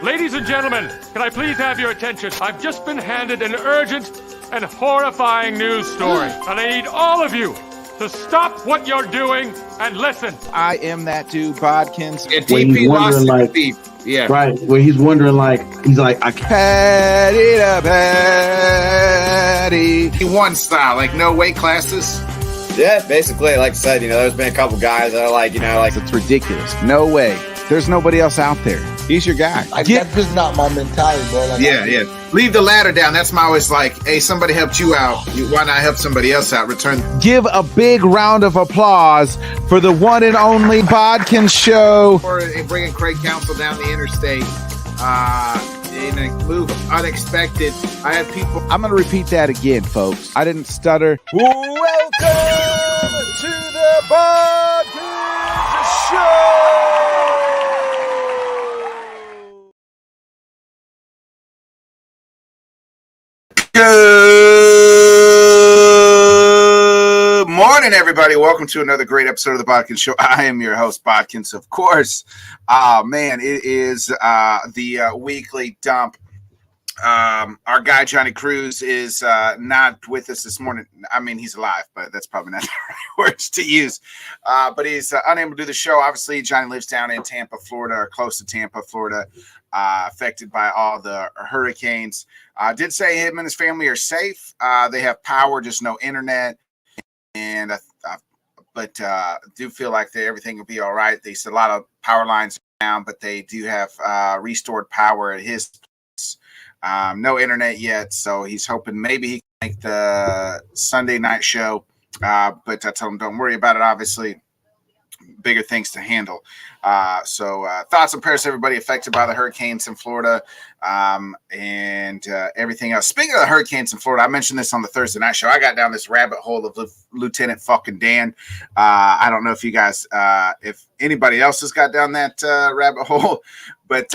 Ladies and gentlemen, can I please have your attention? I've just been handed an urgent and horrifying news story, and I need all of you to stop what you're doing and listen. I am that dude, Bodkins. Yeah, TP lost it, Steve. Yeah. Right. Where he's wondering, he's like, I Pat it up, Patty. One style, like no weight classes. Yeah, basically, like I said, there's been a couple guys that are like, It's ridiculous. No way. There's nobody else out there. He's your guy. That's just not my mentality, bro. Yeah. Leave the ladder down. That's my always like, hey, somebody helped you out. Why not help somebody else out? Return. Give a big round of applause for the one and only Bodkins Show. Or bringing Craig Council down the interstate in a move unexpected. I have people. I'm going to repeat that again, folks. I didn't stutter. Welcome to the Bodkins Show. Good morning, everybody. Welcome to another great episode of the Bodkins Show. I am your host, Bodkins, of course. Man, it is the weekly dump. Our guy, Johnny Cruz, is not with us this morning. I mean, he's alive, but that's probably not the right words to use. But he's unable to do the show. Obviously, Johnny lives down in Tampa, Florida, or close to Tampa, Florida, affected by all the hurricanes. Did say him and his family are safe. They have power, just no internet. And but do feel like everything will be all right. They said a lot of power lines down, but they do have restored power at his place. No internet yet, so he's hoping maybe he can make the Sunday night show. But I told him, don't worry about it. Obviously, bigger things to handle. So thoughts and prayers to everybody affected by the hurricanes in Florida and everything else. Speaking of the hurricanes in Florida, I mentioned this on the Thursday night show. I got down this rabbit hole of Lieutenant fucking Dan. I don't know if you guys, if anybody else has got down that rabbit hole, but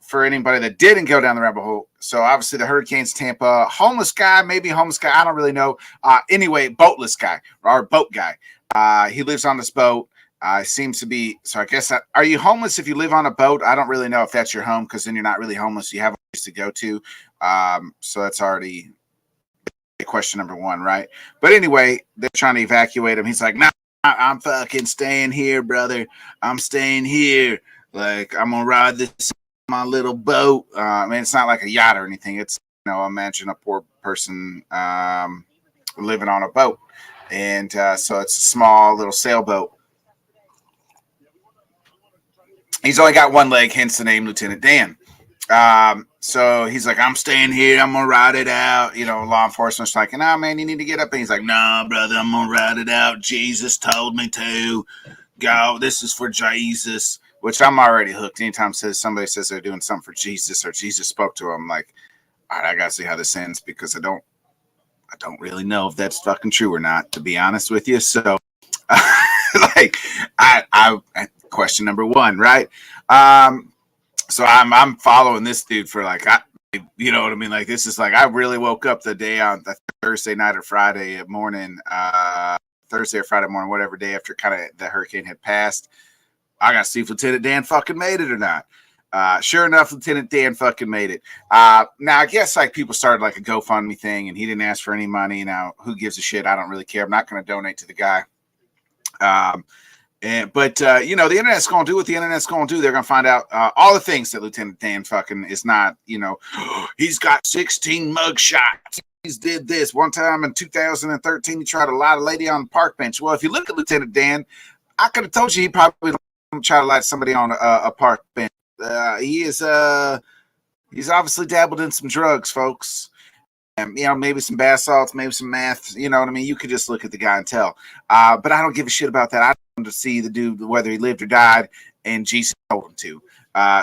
for anybody that didn't go down the rabbit hole, so obviously the hurricanes, Tampa, homeless guy, maybe homeless guy, I don't really know. Anyway, boatless guy or boat guy. He lives on this boat. Seems to be, so I guess, are you homeless if you live on a boat? I don't really know if that's your home, because then you're not really homeless. You have a place to go to. So that's already question number one, right? But anyway, they're trying to evacuate him. He's like, nah, I'm fucking staying here, brother. I'm staying here. Like, I'm going to ride this my little boat. I mean, it's not like a yacht or anything. It's, imagine a poor person living on a boat. And so it's a small little sailboat. He's only got one leg, hence the name Lieutenant Dan. So he's like, I'm staying here. I'm going to ride it out. Law enforcement's like, nah, man, you need to get up. And he's like, nah, brother, I'm going to ride it out. Jesus told me to go. This is for Jesus, which I'm already hooked. Anytime somebody says they're doing something for Jesus or Jesus spoke to them, I'm like, all right, I got to see how this ends, because I don't really know if that's fucking true or not, to be honest with you. So like I question number one, right? So I'm following this dude for like, you know what I mean? Like, this is like, I really woke up the day on the Thursday night or Friday morning, Thursday or Friday morning, whatever day after kind of the hurricane had passed. I got to see if Lieutenant Dan fucking made it or not. Sure enough, Lieutenant Dan fucking made it. Now, I guess like people started like a GoFundMe thing, and he didn't ask for any money. Now, who gives a shit? I don't really care. I'm not going to donate to the guy. But the internet's going to do what the internet's going to do. They're going to find out all the things that Lieutenant Dan fucking is not, he's got 16 mug shots. He's did this one time in 2013. He tried to lie to a lady on the park bench. Well, if you look at Lieutenant Dan, I could have told you he probably try to lie to somebody on a park bench. He's obviously dabbled in some drugs, folks. And, maybe some bath salts, maybe some meth. You know what I mean? You could just look at the guy and tell. But I don't give a shit about that. I want to see the dude, whether he lived or died, and Jesus told him to.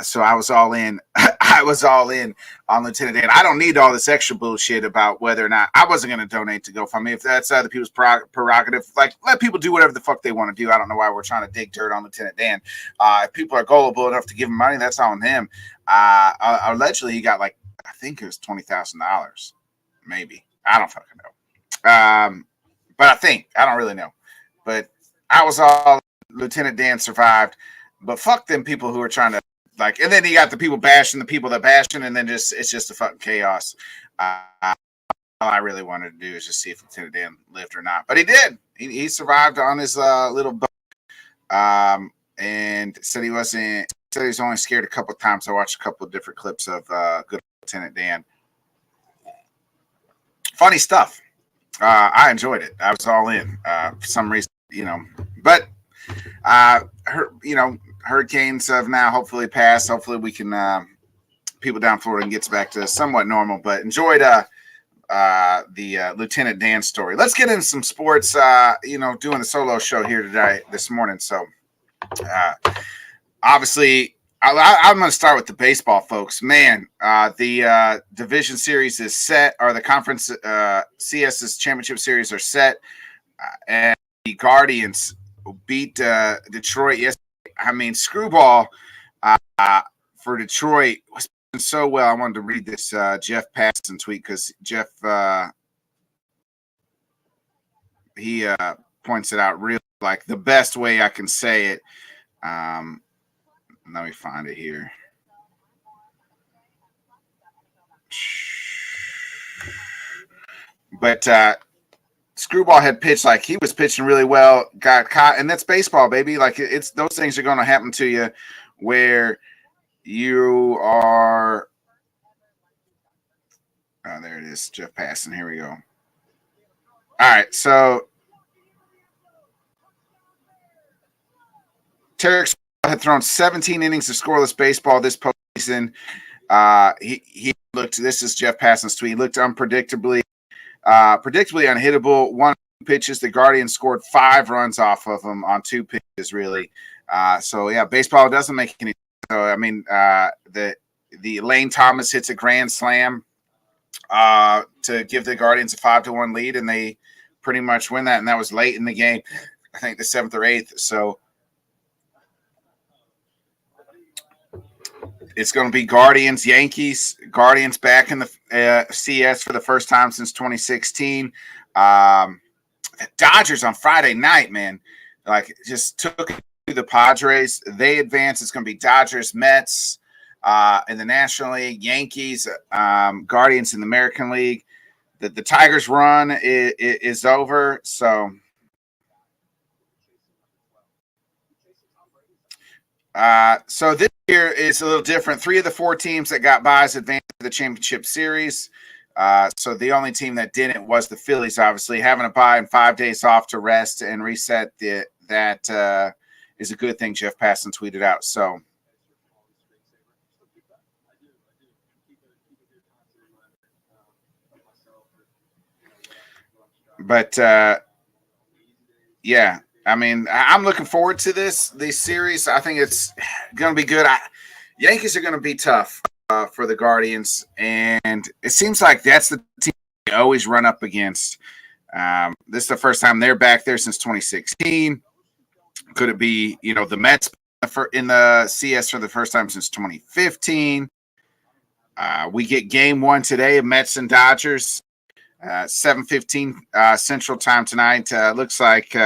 So I was all in. I was all in on Lieutenant Dan. I don't need all this extra bullshit about whether or not I wasn't going to donate to GoFundMe. If that's other people's prerogative, like, let people do whatever the fuck they want to do. I don't know why we're trying to dig dirt on Lieutenant Dan. If people are gullible enough to give him money, that's on him. Allegedly, he got like, I think it was $20,000, maybe. I don't fucking know. But I don't really know. But I was all, Lieutenant Dan survived. But fuck them people who are trying to like, and then you got the people bashing the people that bashing, and then it's just a fucking chaos. All I really wanted to do is just see if Lieutenant Dan lived or not, but he did. He survived on his little boat, and said he wasn't. Said he was only scared a couple of times. I watched a couple of different clips of good Lieutenant Dan. Funny stuff. I enjoyed it. I was all in for some reason, But hurricanes have now hopefully passed. Hopefully we can people down Florida can get back to somewhat normal. But enjoyed the Lieutenant Dan story. Let's get into some sports. Doing the solo show here this morning. So obviously. I'm going to start with the baseball, folks. Man, the division series is set, or the conference CS's championship series are set, and the Guardians beat Detroit yesterday. I mean, screwball for Detroit was doing so well. I wanted to read this Jeff Passan tweet because Jeff he points it out really like the best way I can say it. Let me find it here. But Screwball had pitched like he was pitching really well, got caught, and that's baseball, baby. Like it's those things are going to happen to you where you are. Oh, there it is, Jeff Passan. Here we go. All right, so Tarek had thrown 17 innings of scoreless baseball this postseason. He looked. This is Jeff Passan's tweet. He looked predictably unhittable. One pitches, the Guardians scored 5 runs off of him on 2 pitches. Really, so yeah, baseball doesn't make any. So I mean, the Lane Thomas hits a grand slam to give the Guardians a 5-1 lead, and they pretty much win that. And that was late in the game. I think the 7th or 8th. So. It's going to be Guardians, Yankees. Guardians back in the CS for the first time since 2016. The Dodgers on Friday night, man, like just took to the Padres. They advance. It's going to be Dodgers, Mets in the National League, Yankees, Guardians in the American League. The Tigers' run is over. So this year is a little different. 3 of the 4 teams that got buys advanced to the championship series. So the only team that didn't was the Phillies, obviously. Having a bye and 5 days off to rest and reset, that is a good thing, Jeff Passan tweeted out. So but yeah. I mean, I'm looking forward to this series. I think it's going to be good. Yankees are going to be tough for the Guardians, and it seems like that's the team they always run up against. This is the first time they're back there since 2016. Could it be, the Mets in the CS for the first time since 2015? We get game 1 today of Mets and Dodgers, 7:15 Central Time tonight. Looks like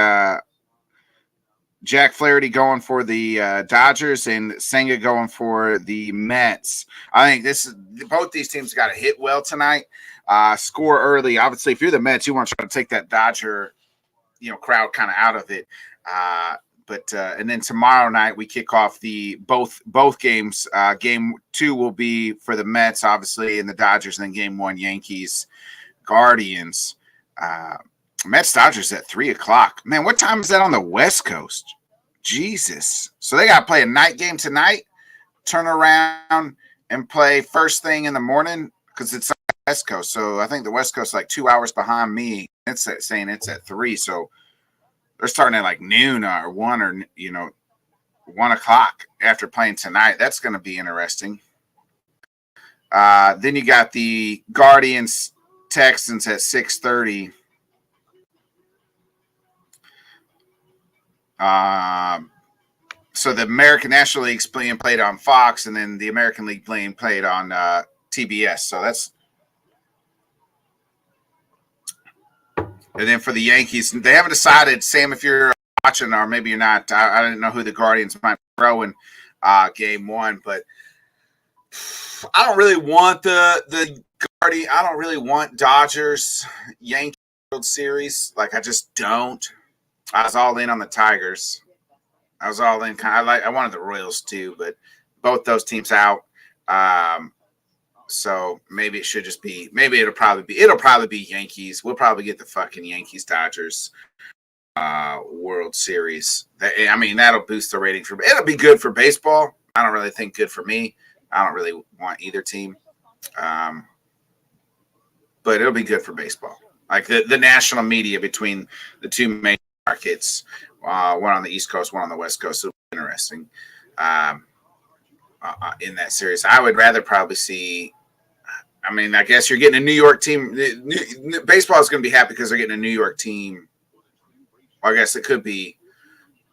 Jack Flaherty going for the Dodgers and Senga going for the Mets. I think both these teams got to hit well tonight. Score early. Obviously, if you're the Mets, you want to try to take that Dodger, crowd kind of out of it. But and then tomorrow night we kick off the both games. Game 2 will be for the Mets, obviously, and the Dodgers. And then game 1, Yankees, Guardians. Mets Dodgers at 3:00. Man, what time is that on the West Coast? Jesus. So they got to play a night game tonight, turn around and play first thing in the morning because it's on the West Coast. So I think the West Coast is like 2 hours behind me. It's saying it's at 3. So they're starting at like noon or 1 or 1 o'clock after playing tonight. That's going to be interesting. Then you got the Guardians Texans at 6:30. So the American National League's being played on Fox, and then the American League being played on TBS. So that's, and then for the Yankees, they haven't decided, Sam, if you're watching or maybe you're not. I didn't know who the Guardians might be throwing. game one. But I don't really want the Guardian. I don't really want Dodgers Yankees World Series. Like, I just don't. I was all in on the Tigers. I was all in. I wanted the Royals too, but both those teams out. So maybe it should just be. Maybe it'll probably be Yankees. We'll probably get the fucking Yankees Dodgers World Series. I mean, that'll boost the rating for. It'll be good for baseball. I don't really think good for me. I don't really want either team. But it'll be good for baseball. Like the national media between the two main markets, one on the East Coast, one on the West Coast. It'll be interesting in that series. I would rather probably see. I mean, I guess you're getting a New York team. Baseball is going to be happy because they're getting a New York team. Well, I guess it could be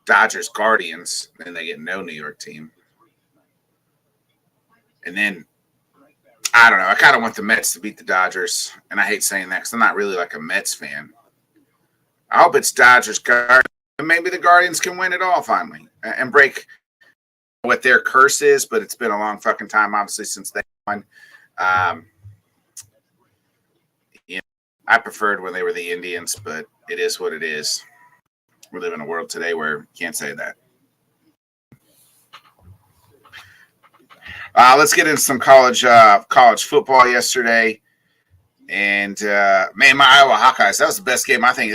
Dodgers Guardians, and they get no New York team. And then, I don't know. I kind of want the Mets to beat the Dodgers, and I hate saying that because I'm not really like a Mets fan. I hope it's Dodgers Guardians, and maybe the Guardians can win it all finally and break what their curse is. But it's been a long fucking time, obviously, since they won. I preferred when they were the Indians, but it is what it is. We live in a world today where you can't say that. Let's get into some college football yesterday. And, man, my Iowa Hawkeyes, that was the best game I think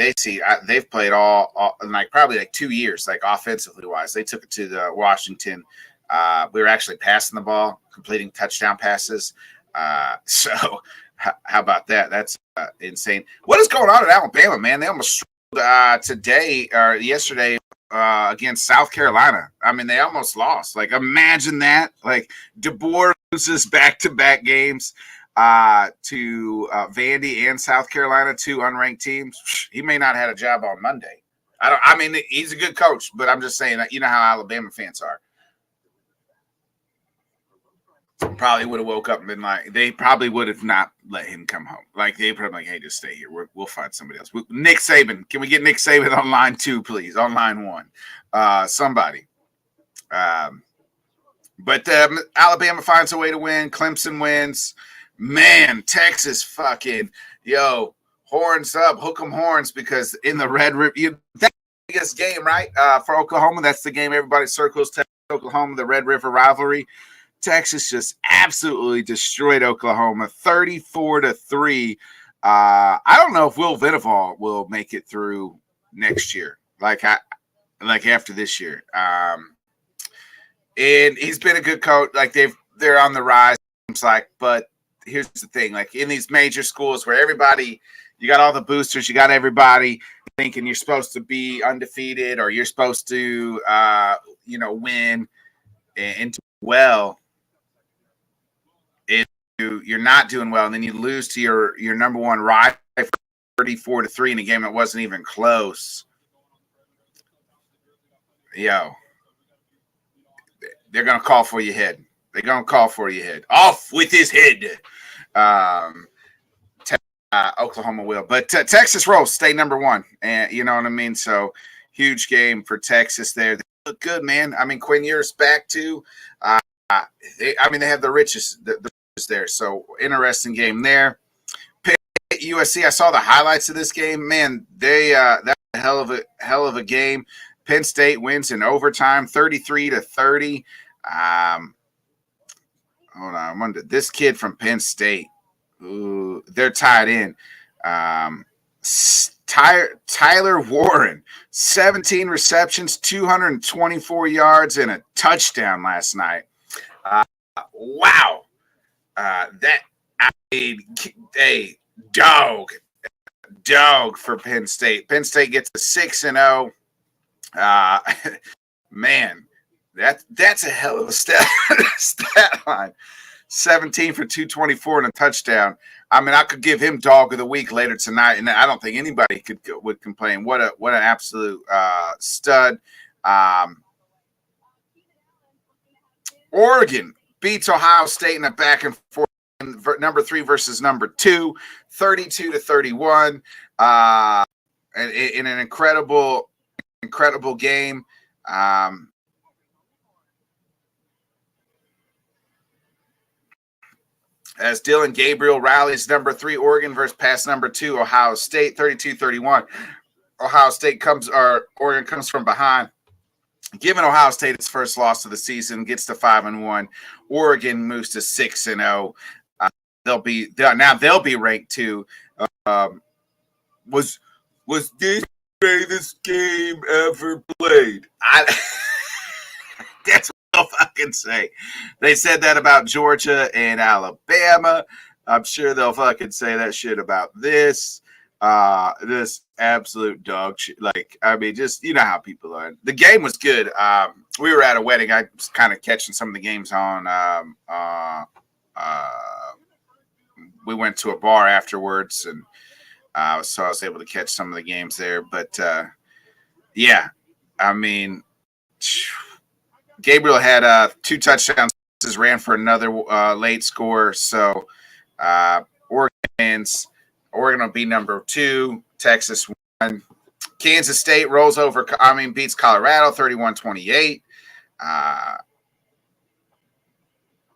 they've played all like probably like 2 years, like offensively wise. They took it to the Washington. We were actually passing the ball, completing touchdown passes. So how about that? That's insane. What is going on in Alabama, man? They almost today or yesterday against South Carolina. I mean, they almost lost. Like, imagine that. Like, DeBoer loses back-to-back games to Vandy and South Carolina, two unranked teams. He may not have had a job on Monday. I mean, he's a good coach, but I'm just saying that you know how Alabama fans are. Probably would have woke up and been like, they probably would have not let him come home. Like, they probably like, hey, just stay here. We'll find somebody else. Nick Saban. Can we get Nick Saban on line 2, please? On line 1. Somebody. But Alabama finds a way to win. Clemson wins. Man, Texas fucking, horns up. Hook 'em horns because in the Red River, that's the biggest game, right? For Oklahoma, that's the game everybody circles. Texas, Oklahoma, the Red River rivalry. Texas just absolutely destroyed Oklahoma, 34-3. I don't know if Will Venable will make it through next year, like after this year. And he's been a good coach. Like they're on the rise. It's like, but here's the thing: like in these major schools where everybody, you got all the boosters, you got everybody thinking you're supposed to be undefeated or you're supposed to, win and do well. You're not doing well, and then you lose to your number one rival 34-3 in a game that wasn't even close. They're gonna call for your head. They're gonna call for your head. Off with his head. Oklahoma will, but Texas rolls, stay number 1, and you know what I mean. So huge game for Texas there. They look good, man. I mean, Quinn Ewers back too. They have the richest. There, so interesting game there. USC, I saw the highlights of this game. Man, that's a hell of a game. Penn State wins in overtime, 33-30. Hold on, this kid from Penn State, they're tied in. Tyler Warren, 17 receptions, 224 yards, and a touchdown last night. Wow. A dog for Penn State. Penn State gets a 6-0. Man, that's a hell of a stat line. 17 for 224 and a touchdown. I mean, I could give him dog of the week later tonight, and I don't think anybody would complain. What an absolute stud. Oregon beats Ohio State in a back and forth, number 3 versus number 2, 32-31. In an incredible game. as Dylan Gabriel rallies number 3 Oregon versus pass number 2 Ohio State, 32-31. Oregon comes from behind. Given Ohio State its first loss of the season, gets to 5-1. Oregon moves to 6-0. They'll be ranked 2. Was this the greatest game ever played? That's what they'll fucking say. They said that about Georgia and Alabama. I'm sure they'll fucking say that shit about this. This absolute dog shit. Like, I mean, just, you know how people are. The game was good. We were at a wedding. I was kind of catching some of the games on. We went to a bar afterwards, and so I was able to catch some of the games there. But yeah, I mean, Gabriel had 2 touchdowns, ran for another late score. So Oregon will be number 2, Texas 1. Kansas State beats Colorado 31-28.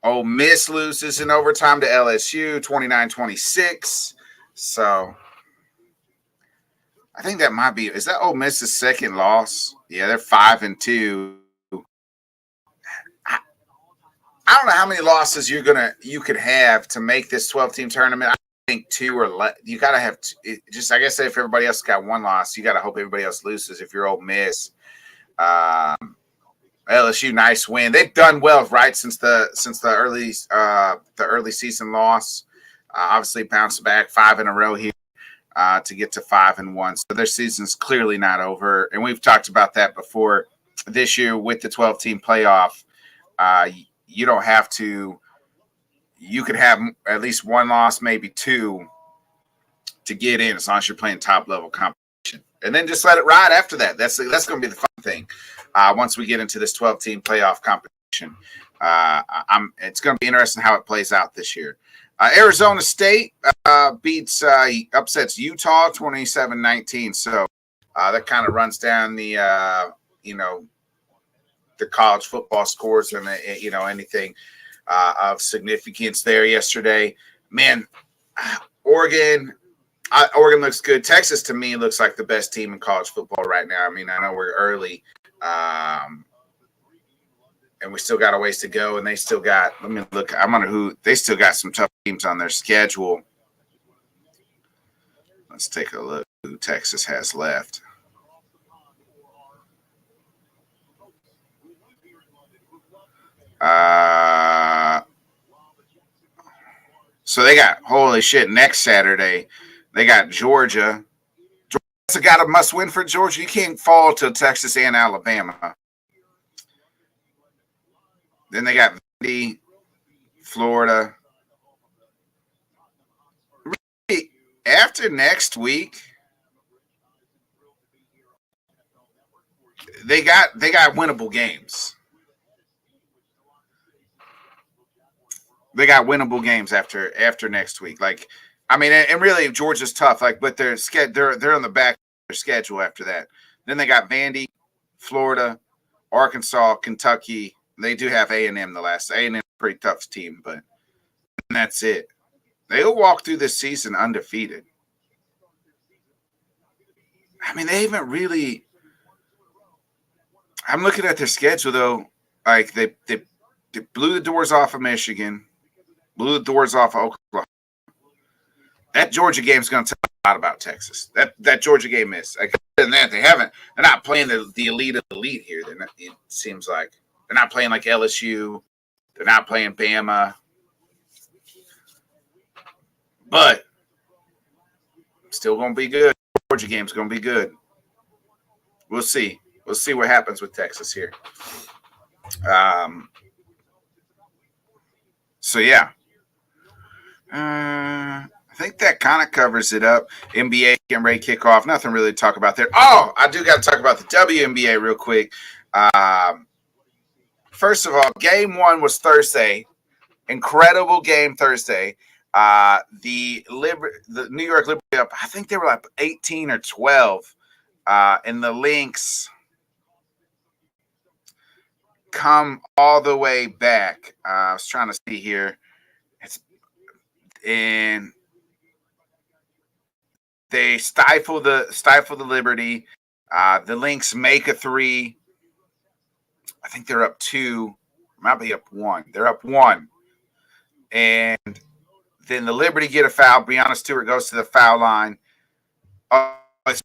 Ole Miss loses in overtime to LSU 29-26. So I think that might be, is that Ole Miss's second loss? Yeah, they're 5-2. I don't know how many losses you could have to make this 12-team tournament. I think 2 or less. You got to have just, I guess, if everybody else got 1 loss, you got to hope everybody else loses. If you're Ole Miss, LSU, nice win. They've done well, right, since the early season loss. Obviously, bounced back 5 in a row here to get to 5-1. So their season's clearly not over, and we've talked about that before. This year with the 12-team playoff, you don't have to. You could have at least 1 loss, maybe 2, to get in, as long as you're playing top level competition, and then just let it ride after that. That's going to be the fun thing. Once we get into this 12-team playoff competition, it's going to be interesting how it plays out this year. Arizona State upsets Utah 27-19. So that kind of runs down the college football scores and anything of significance there yesterday. Man, Oregon looks good. Texas, to me, looks like the best team in college football right now. I mean, I know we're early, and we still got a ways to go, and they still got – let me look. I wonder who – they still got some tough teams on their schedule. Let's take a look who Texas has left. So they got, holy shit, next Saturday, they got Georgia. Georgia's got a must win for Georgia. You can't fall to Texas and Alabama. Then they got Vandy, Florida. Really, after next week, they got winnable games. They got winnable games after next week. Like, I mean, and really Georgia's tough. Like, but they're on the back of their schedule after that. Then they got Vandy, Florida, Arkansas, Kentucky. They do have A&M the last. A&M pretty tough team, but that's it. They'll walk through this season undefeated. I mean, they haven't really. I'm looking at their schedule though. Like they blew the doors off of Michigan. Blew the doors off of Oklahoma. That Georgia game is going to tell a lot about Texas. That Georgia game is. Like, other than that, they're not playing the elite of the elite here. It seems like they're not playing like LSU. They're not playing Bama. But still going to be good. Georgia game's going to be good. We'll see. We'll see what happens with Texas here. So yeah. I think that kind of covers it up. NBA getting ready to kick off. Nothing really to talk about there. Oh, I do got to talk about the WNBA real quick. First of all, game 1 was Thursday. Incredible game Thursday. The New York Liberty up, I think they were like 18 or 12. And the Lynx come all the way back. I was trying to see here. and they stifle the Liberty. The Lynx make a 3. I think they're up 2. Might be up 1. They're up 1. And then the Liberty get a foul. Breonna Stewart goes to the foul line. It's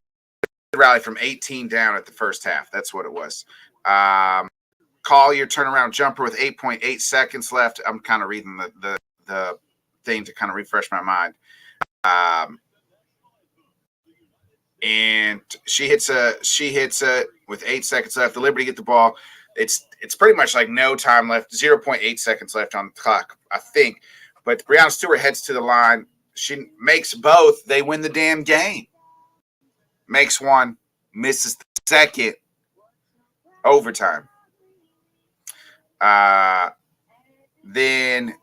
a rally from 18 down at the first half. That's what it was. Collier turnaround jumper with 8.8 seconds left. I'm kind of reading the thing to kind of refresh my mind. And she hits it with 8 seconds left. The Liberty get the ball. It's pretty much like no time left. 0.8 seconds left on the clock, I think. But Breonna Stewart heads to the line. She makes both. They win the damn game. Makes one, misses the second. Overtime. Then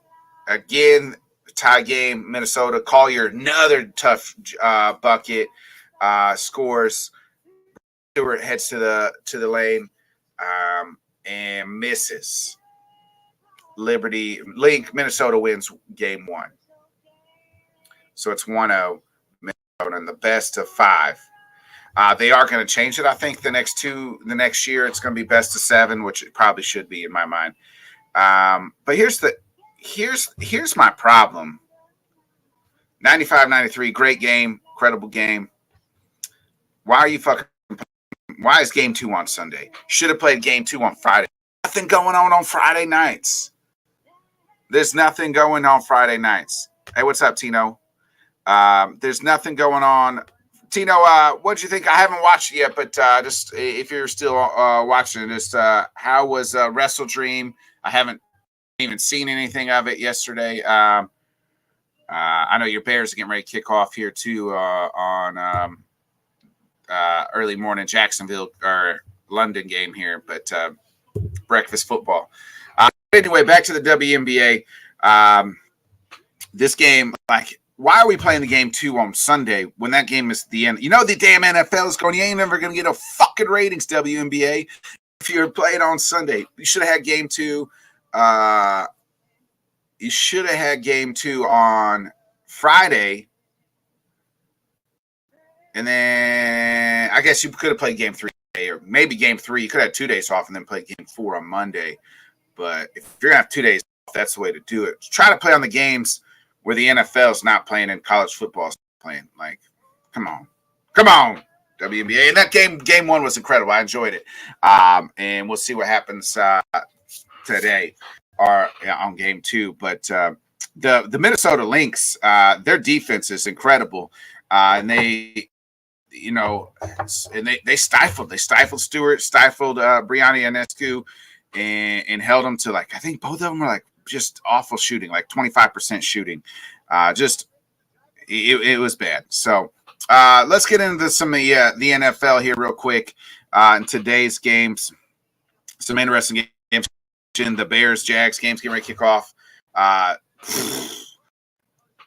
again, tie game. Minnesota. Collier, another tough bucket. Scores. Stewart heads to the lane and misses. Minnesota wins game 1. So it's 1-0 Minnesota in the best of 5. They are going to change it. I think the next year it's going to be best of 7, which it probably should be in my mind. But here's my problem. 95-93, great game, incredible game. Why is game 2 on Sunday? Should have played game 2 on Friday. Nothing going on Friday nights. There's nothing going on Friday nights. Hey, what's up, Tino? There's nothing going on. Tino, what'd you think? I haven't watched it yet, but just if you're still watching it, just how was Wrestle Dream? I haven't even seen anything of it yesterday. I know your Bears are getting ready to kick off here too on early morning Jacksonville or London game here, but breakfast football. Anyway, back to the WNBA. This game, like, why are we playing the game 2 on Sunday when that game is the end? You know the damn NFL is going. You ain't never going to get no fucking ratings, WNBA, if you're playing on Sunday. You should have had game 2. You should have had game 2 on Friday. And then I guess you could have played game 3 or maybe game 3. You could have 2 days off and then play game 4 on Monday. But if you're going to have 2 days off, that's the way to do it. Try to play on the games where the NFL is not playing and college football is playing. Like, come on, WNBA. And that game 1 was incredible. I enjoyed it. And we'll see what happens today or on game 2. But the Minnesota Lynx, their defense is incredible. And they stifled Stewart, stifled Breonna Ionescu, and held them to, like, I think both of them were like just awful shooting, like 25% shooting. It was bad. So let's get into some of the NFL here real quick. In today's games, some interesting games. The Bears-Jags games getting ready to kick off.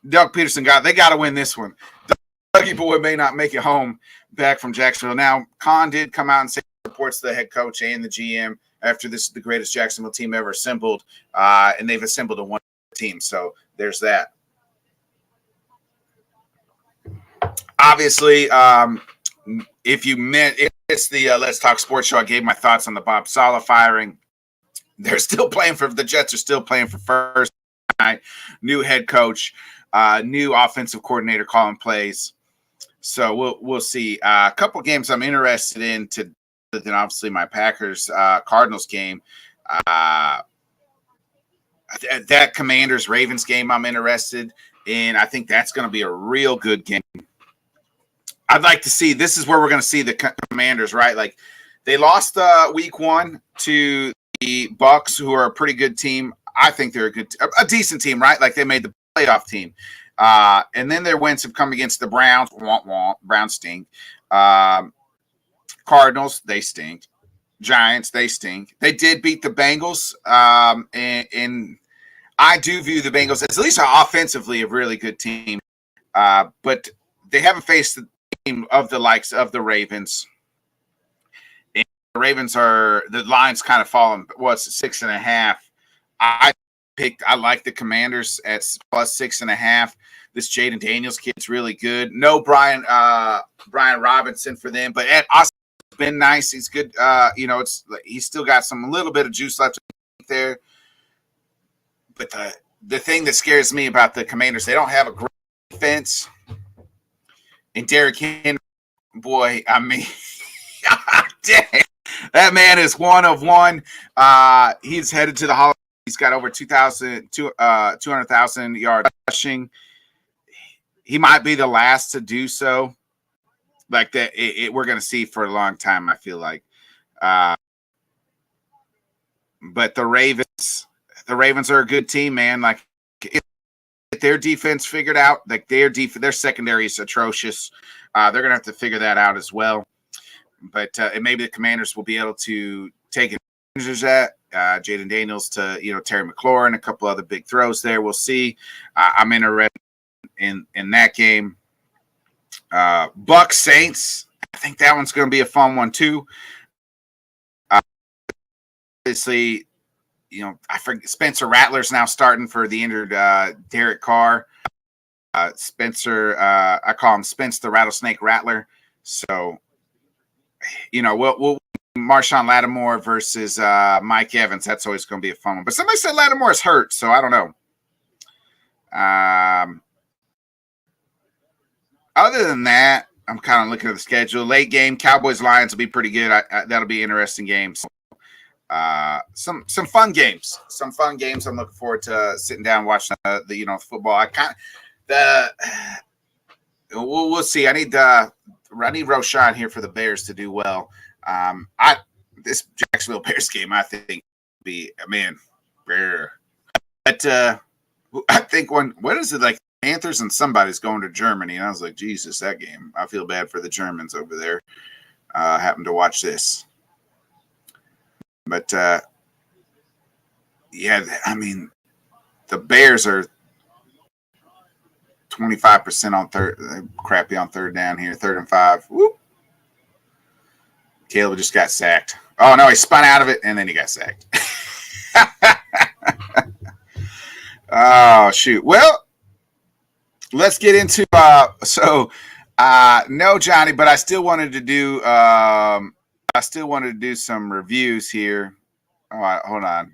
Doug Peterson got to win this one. Dougie Boy may not make it home back from Jacksonville. Now, Khan did come out and say reports to the head coach and the GM after this is the greatest Jacksonville team ever assembled, and they've assembled a one team. So there's that. Obviously, if it's the Let's Talk Sports Show, I gave my thoughts on the Bob Saleh firing. They're still playing for the Jets are still playing for first night. New head coach, new offensive coordinator calling plays. So we'll see. A couple games I'm interested in than obviously my Packers Cardinals game. That Commanders Ravens game I'm interested in. I think that's going to be a real good game. I'd like to see. This is where we're going to see the Commanders, right? Like, they lost week 1 to the Bucks, who are a pretty good team. I think they're a decent team, right? Like, they made the playoff team. And then their wins have come against the Browns. Browns stink. Cardinals, they stink. Giants, they stink. They did beat the Bengals. And I do view the Bengals as at least offensively a really good team. But they haven't faced the team of the likes of the Ravens. And the Ravens the line's kind of fallen. What's 6.5? I picked. I like the Commanders at +6.5. This Jaden Daniels kid's really good. No Brian Robinson for them, but Ed Austin's been nice. He's good. He's still got a little bit of juice left there. But the thing that scares me about the Commanders, they don't have a great defense. And Derrick Henry, boy, I mean, dang, that man is one of one. He's headed to the Hall. He's got over 200,000 yards rushing. He might be the last to do so. Like that, we're going to see for a long time, I feel like. But the Ravens are a good team, man. Like, if their defense figured out, like their secondary is atrocious. They're going to have to figure that out as well. But and maybe the Commanders will be able to take advantage of that. Jaden Daniels to Terry McLaurin, a couple other big throws there. We'll see. I'm interested in that game. Bucks Saints. I think that one's going to be a fun one too. Obviously, I forget Spencer Rattler's now starting for the injured Derek Carr. Spencer, I call him Spence the Rattlesnake Rattler. So, we'll Marshawn Lattimore versus Mike Evans. That's always going to be a fun one. But somebody said Lattimore is hurt, so I don't know. Other than that, I'm kind of looking at the schedule. Late game, Cowboys-Lions will be pretty good. That'll be an interesting game. So, some fun games. Some fun games. I'm looking forward to sitting down watching the football. We'll see. I need Roshan here for the Bears to do well. This Jacksonville Bears game, I think, will be bear. But I think what is it, like Panthers and somebody's going to Germany, and I was like, Jesus, that game. I feel bad for the Germans over there. Happened to watch this, but the Bears are 25% on third, crappy on third down here, 3rd and 5. Whoop. Caleb just got sacked. Oh, no, he spun out of it, and then he got sacked. Oh, shoot. Well, let's get into no, Johnny, but I still wanted to do some reviews here. All right, hold on.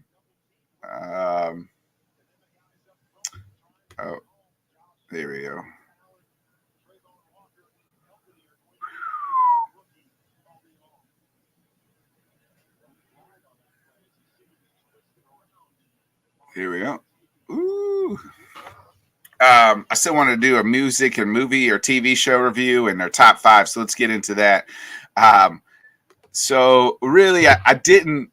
There we go. Here we go. Ooh. I still want to do a music and movie or TV show review and their top 5. So let's get into that. So really, I didn't.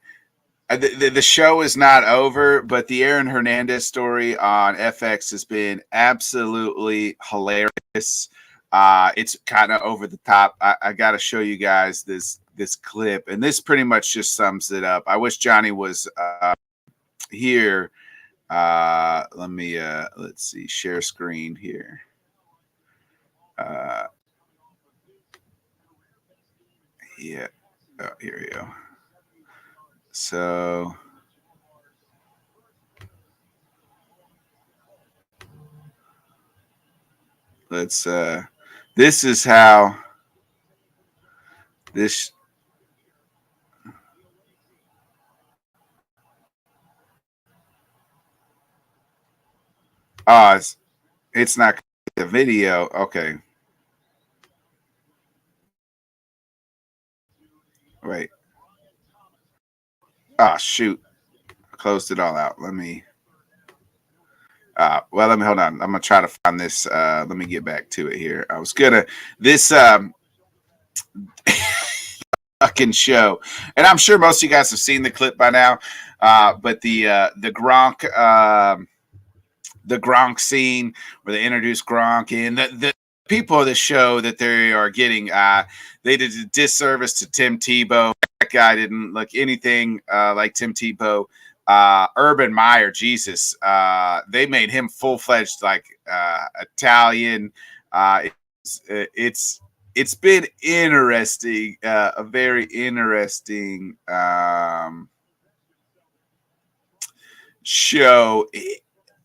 The show is not over, but the Aaron Hernandez story on FX has been absolutely hilarious. It's kind of over the top. I got to show you guys this clip, and this pretty much just sums it up. I wish Johnny was here. Let's see, share screen here. Yeah. Oh, here we go. So let's this is how this it's not the video. Okay. Wait. Oh, shoot. I closed it all out. Let me hold on. I'm going to try to find this. Let me get back to it here. I was going to, this fucking show. And I'm sure most of you guys have seen the clip by now. But the Gronk scene where they introduced Gronk and the people of the show that they are getting, they did a disservice to Tim Tebow. That guy didn't look anything like Tim Tebow. Urban Meyer, Jesus, they made him full-fledged like Italian. It's been interesting, a very interesting show.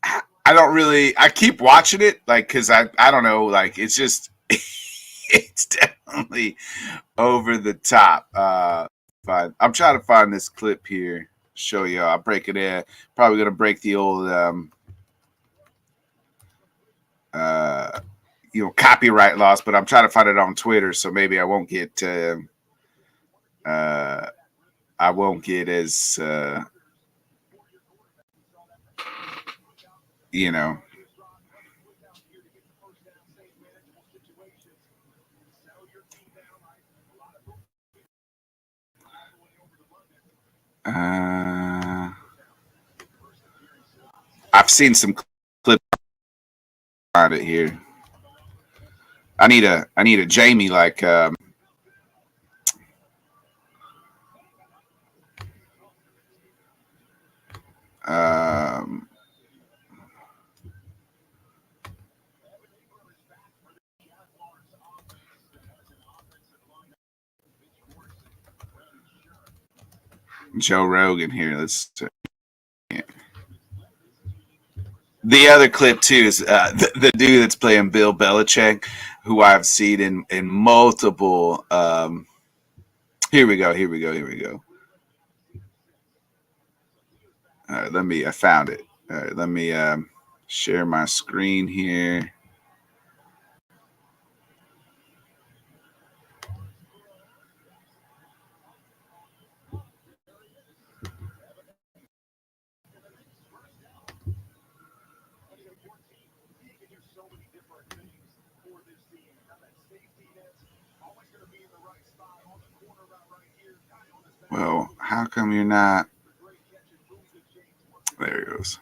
I don't really. I keep watching it, like, because I don't know, like, it's just it's definitely over the top. But I'm trying to find this clip here. Show you. I'll break it in. Probably gonna break the old copyright laws, but I'm trying to find it on Twitter, so maybe I won't get as I've seen some clips on it here. I need a Jamie like Joe Rogan here. Let's the other clip too is the dude that's playing Bill Belichick, who I've seen in multiple. Here we go. All right, I found it. All right, let me share my screen here. Well, how come you're not? There it goes.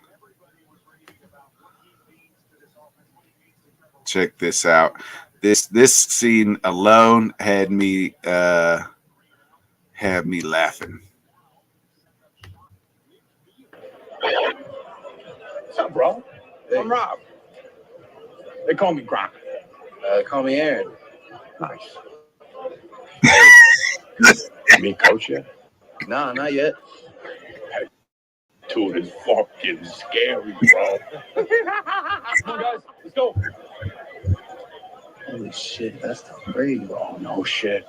Check this out. This scene alone had me laughing. What's up, bro? Hey. I'm Rob. They call me Gronk. Call me Aaron. Nice. Me coach yet? No, not yet. Dude is fucking scary, bro. Come on, guys. Let's go. Holy shit, that's crazy. Oh, no shit.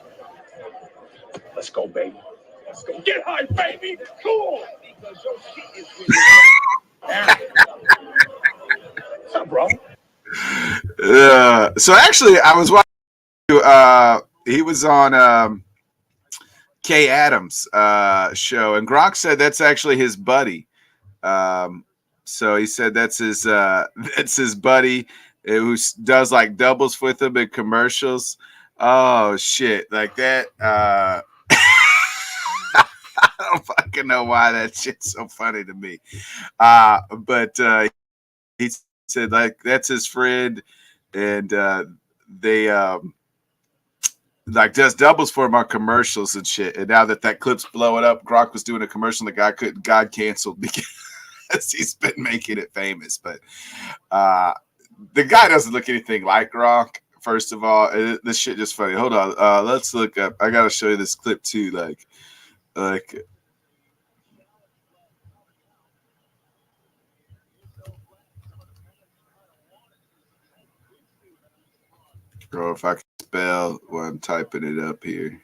Let's go, baby. Let's go. Get high, baby. Cool. What's up, bro? So actually, I was watching. He was on Kay Adams' show, and Gronk said that's actually his buddy. So he said that's his buddy who does like doubles with him in commercials. Oh shit, like that. I don't fucking know why that shit's so funny to me. But he said like that's his friend, and they like does doubles for him on commercials and shit. And now that clip's blowing up, Gronk was doing a commercial and the guy got canceled because he's been making it famous. But the guy doesn't look anything like Gronk. First of all, this shit just funny. Hold on, let's look up. I gotta show you this clip too. Like. Bro, if I can spell while I'm typing it up here.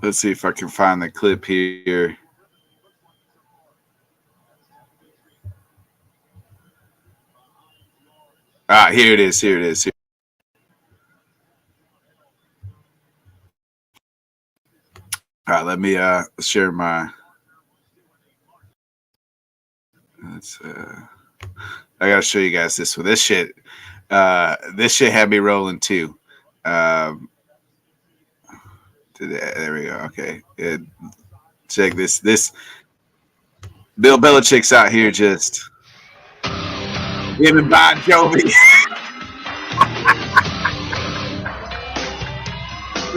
Let's see if I can find the clip here. Here it is. All right, let me share my. I gotta show you guys this one. This shit had me rolling too. There we go. Okay, check this. This Bill Belichick's out here just him and Bon Jovi.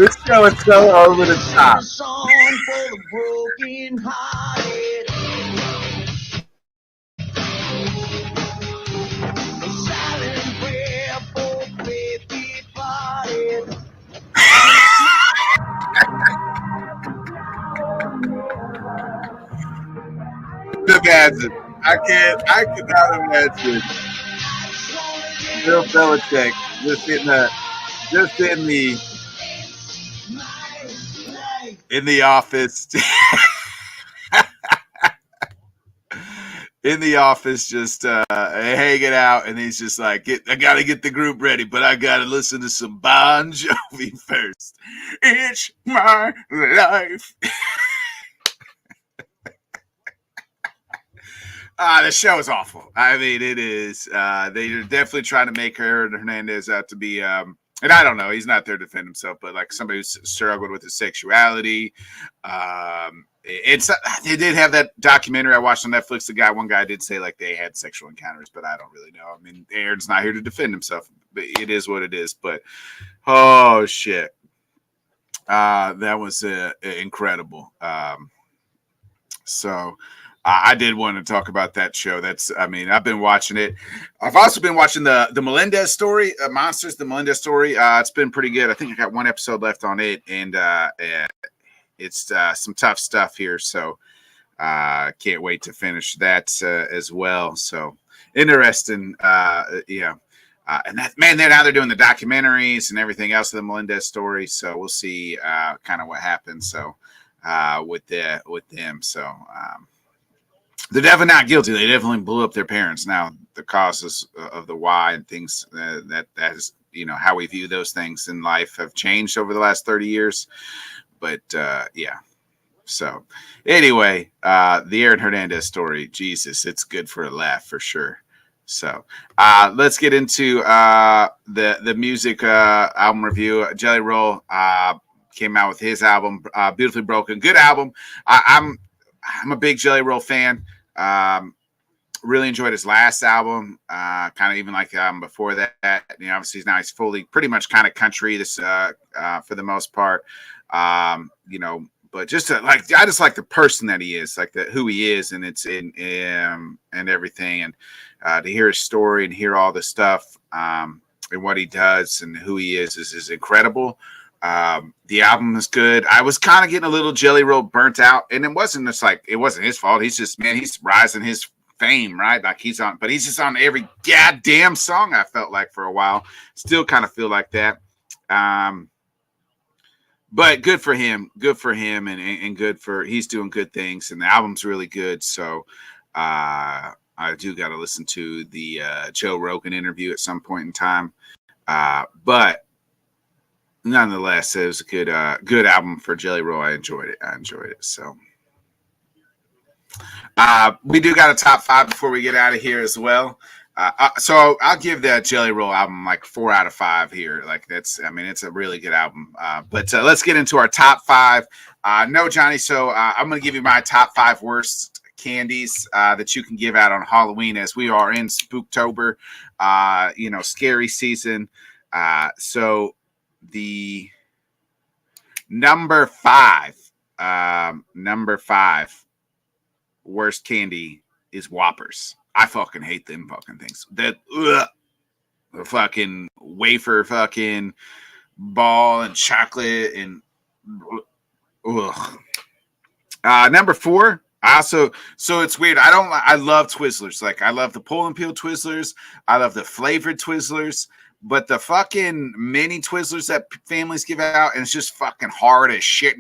This show is so over the top. A song for the broken hearted. A silent prayer for faith departed. Imagine. I cannot imagine Bill Belichick just in the office. In the office, just hanging out, and he's just like, I gotta get the group ready, but I gotta listen to some Bon Jovi first. It's my life. The show is awful. I mean, it is. They're definitely trying to make Aaron Hernandez out to be, and I don't know, he's not there to defend himself, but like somebody who's struggled with his sexuality. They did have that documentary I watched on Netflix. One guy did say like they had sexual encounters, but I don't really know. I mean, Aaron's not here to defend himself, but it is what it is. But oh shit, that was incredible. So I did want to talk about that show. I've been watching it. I've also been watching the Melendez story, Monsters, the Melendez story. It's been pretty good. I think I got one episode left on it, and it's some tough stuff here. So can't wait to finish that as well. So interesting. And that, man, now they're doing the documentaries and everything else of the Melendez story. So we'll see kind of what happens. So with them. So they're definitely not guilty. They definitely blew up their parents. Now the causes of the why and things that is, how we view those things in life have changed over the last 30 years. But yeah. So anyway, the Aaron Hernandez story, Jesus, it's good for a laugh for sure. So let's get into the music album review. Jelly Roll came out with his album, Beautifully Broken. Good album. I'm a big Jelly Roll fan. Really enjoyed his last album. Kind of even like before that. Obviously now he's fully pretty much kind of country this for the most part. But just I just like the person that he is, like who he is, and it's in and everything, and to hear his story and hear all the stuff and what he does and who he is incredible. The album is good. I was kind of getting a little Jelly Roll burnt out, and it wasn't his fault. He's just, man, he's rising his fame, right? Like he's just on every goddamn song. I felt like for a while, still kind of feel like that. But good for him, and good for he's doing good things, and the album's really good. So I do got to listen to the Joe Rogan interview at some point in time. But nonetheless, it was a good album for Jelly Roll. I enjoyed it. So we do got a top 5 before we get out of here as well. So I'll give that Jelly Roll album like 4 out of 5 here. Like it's a really good album. But let's get into our top 5. No, Johnny. So I'm going to give you my top 5 worst candies that you can give out on Halloween, as we are in Spooktober, scary season. So the number 5 worst candy is Whoppers. I fucking hate them fucking things. The fucking wafer fucking ball and chocolate and number 4. So it's weird. I love Twizzlers. Like I love the pull and peel Twizzlers. I love the flavored Twizzlers, but the fucking mini Twizzlers that families give out, and it's just fucking hard as shit.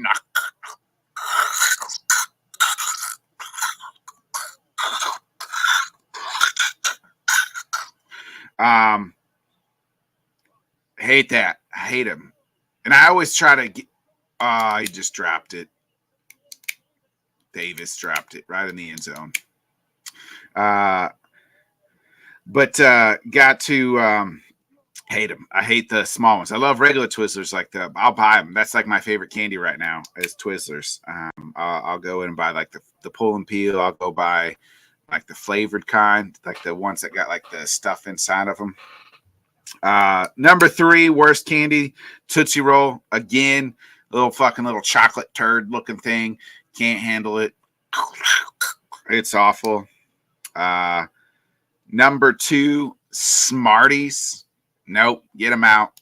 Hate that. I hate him. And I always try to get, he just dropped it. Davis dropped it right in the end zone. But got to hate them. I hate the small ones. I love regular Twizzlers. I'll buy them. That's like my favorite candy right now is Twizzlers. I'll go in and buy like the pull and peel. I'll go buy like the flavored kind, like the ones that got like the stuff inside of them. Number 3, worst candy, Tootsie Roll. Again, little chocolate turd looking thing. Can't handle it. It's awful. Number 2, Smarties. Nope, get them out.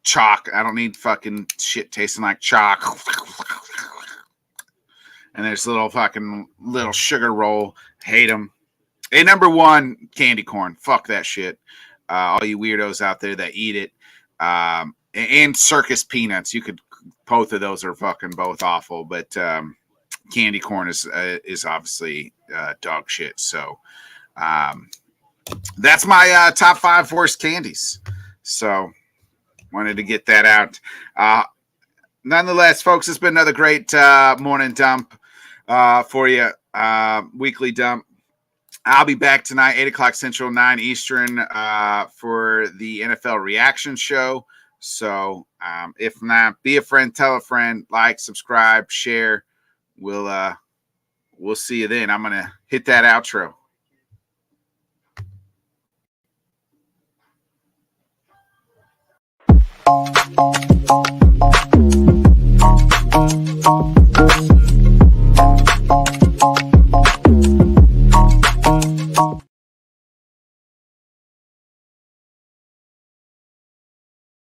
Chalk. I don't need fucking shit tasting like chalk. And there's little sugar roll. Hate them. And number 1, candy corn. Fuck that shit. All you weirdos out there that eat it. And circus peanuts. Both of those are fucking both awful. But candy corn is obviously dog shit. So that's my top 5 worst candies. So wanted to get that out. Nonetheless, folks, it's been another great morning dump for you. Weekly dump. I'll be back tonight, 8 o'clock Central, 9 Eastern, for the NFL reaction show. So if not, be a friend, tell a friend, like, subscribe, share. We'll see you then. I'm going to hit that outro.